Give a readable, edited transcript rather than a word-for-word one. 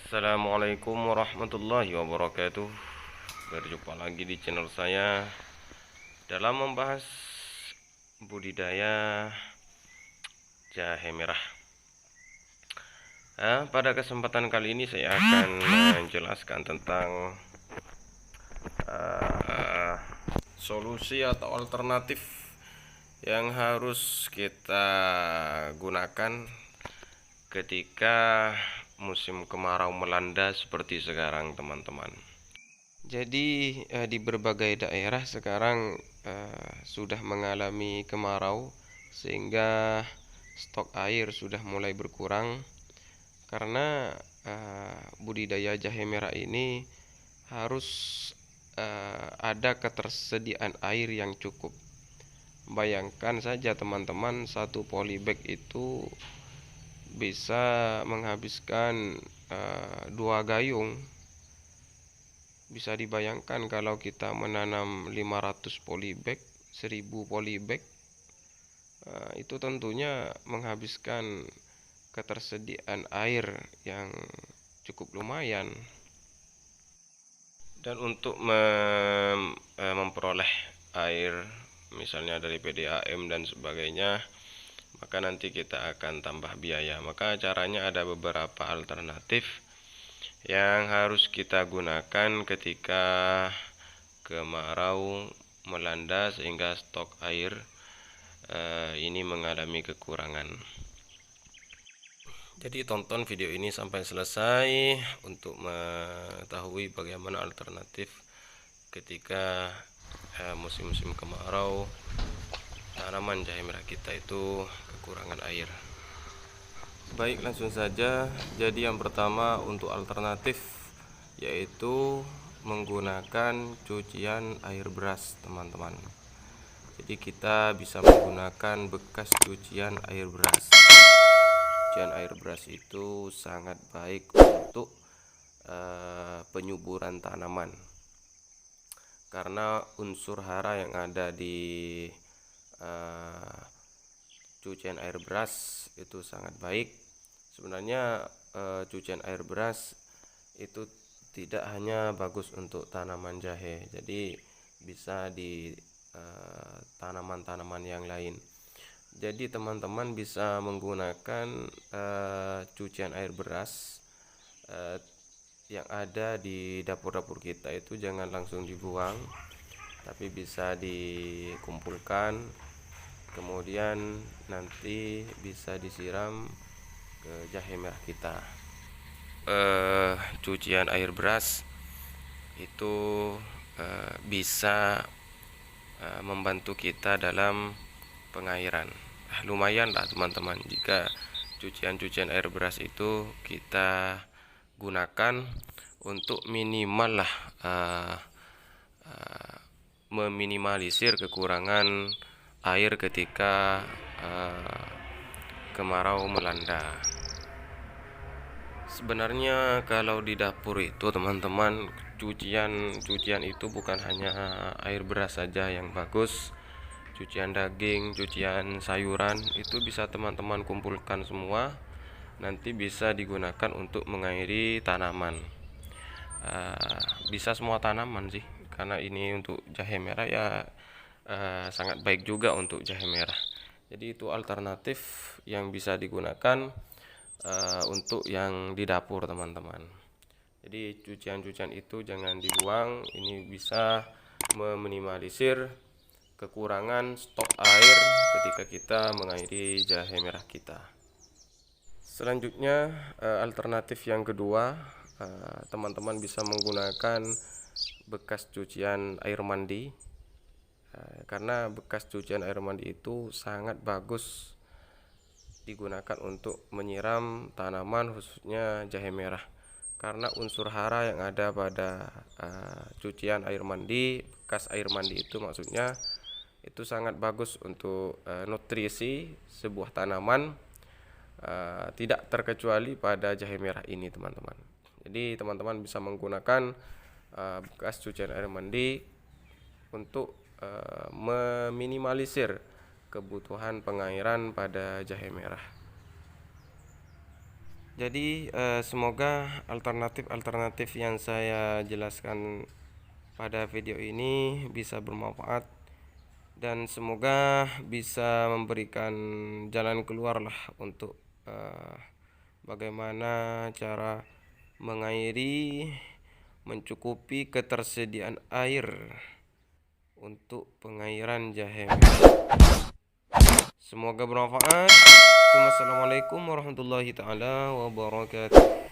Assalamualaikum warahmatullahi wabarakatuh. Berjumpa lagi di channel saya dalam membahas budidaya jahe merah. Pada kesempatan kali ini saya akan menjelaskan tentang solusi atau alternatif yang harus kita gunakan ketika musim kemarau melanda seperti sekarang, teman-teman. Jadi di berbagai daerah sekarang sudah mengalami kemarau, sehingga stok air sudah mulai berkurang karena budidaya jahe merah ini harus ada ketersediaan air yang cukup. Bayangkan saja teman-teman, satu polybag itu bisa menghabiskan 2 gayung. Bisa dibayangkan kalau kita menanam 500 polybag, 1000 polybag, itu tentunya menghabiskan ketersediaan air yang cukup lumayan. Dan untuk memperoleh air, misalnya dari PDAM dan sebagainya, maka nanti kita akan tambah biaya. Maka caranya ada beberapa alternatif yang harus kita gunakan ketika kemarau melanda sehingga stok air ini mengalami kekurangan. Jadi tonton video ini sampai selesai untuk mengetahui bagaimana alternatif ketika musim-musim kemarau tanaman jahe merah kita itu kekurangan air. Baik, langsung saja. Jadi yang pertama untuk alternatif yaitu menggunakan cucian air beras, teman-teman. Jadi kita bisa menggunakan bekas cucian air beras. Cucian air beras itu sangat baik untuk penyuburan tanaman, karena unsur hara yang ada di cucian air beras itu sangat baik. Sebenarnya cucian air beras itu tidak hanya bagus untuk tanaman jahe, jadi bisa di tanaman-tanaman yang lain. Jadi teman-teman bisa menggunakan cucian air beras yang ada di dapur-dapur kita itu jangan langsung dibuang, tapi bisa dikumpulkan, kemudian nanti bisa disiram ke jahe merah kita. Cucian air beras itu bisa membantu kita dalam pengairan. Lumayan lah teman-teman, jika cucian air beras itu kita gunakan untuk minimal lah meminimalisir kekurangan air ketika kemarau melanda. Sebenarnya kalau di dapur itu teman-teman, cucian itu bukan hanya air beras saja yang bagus. Cucian daging, cucian sayuran itu bisa teman-teman kumpulkan semua, nanti bisa digunakan untuk mengairi tanaman. Bisa semua tanaman sih, karena ini untuk jahe merah ya sangat baik juga untuk jahe merah. Jadi itu alternatif yang bisa digunakan untuk yang di dapur, teman-teman. Jadi cucian-cucian itu jangan dibuang, ini bisa meminimalisir kekurangan stok air ketika kita mengairi jahe merah kita. Selanjutnya alternatif yang kedua, teman-teman bisa menggunakan bekas cucian air mandi, karena bekas cucian air mandi itu sangat bagus digunakan untuk menyiram tanaman, khususnya jahe merah, karena unsur hara yang ada pada cucian air mandi, bekas air mandi itu maksudnya, itu sangat bagus untuk nutrisi sebuah tanaman, tidak terkecuali pada jahe merah ini, teman-teman. Jadi teman-teman bisa menggunakan bekas cucian air mandi untuk meminimalisir kebutuhan pengairan pada jahe merah. Jadi semoga alternatif yang saya jelaskan pada video ini bisa bermanfaat dan semoga bisa memberikan jalan keluar lah untuk bagaimana cara mengairi, mencukupi ketersediaan air untuk pengairan jahe. Semoga bermanfaat. Assalamualaikum warahmatullahi taala wabarakatuh.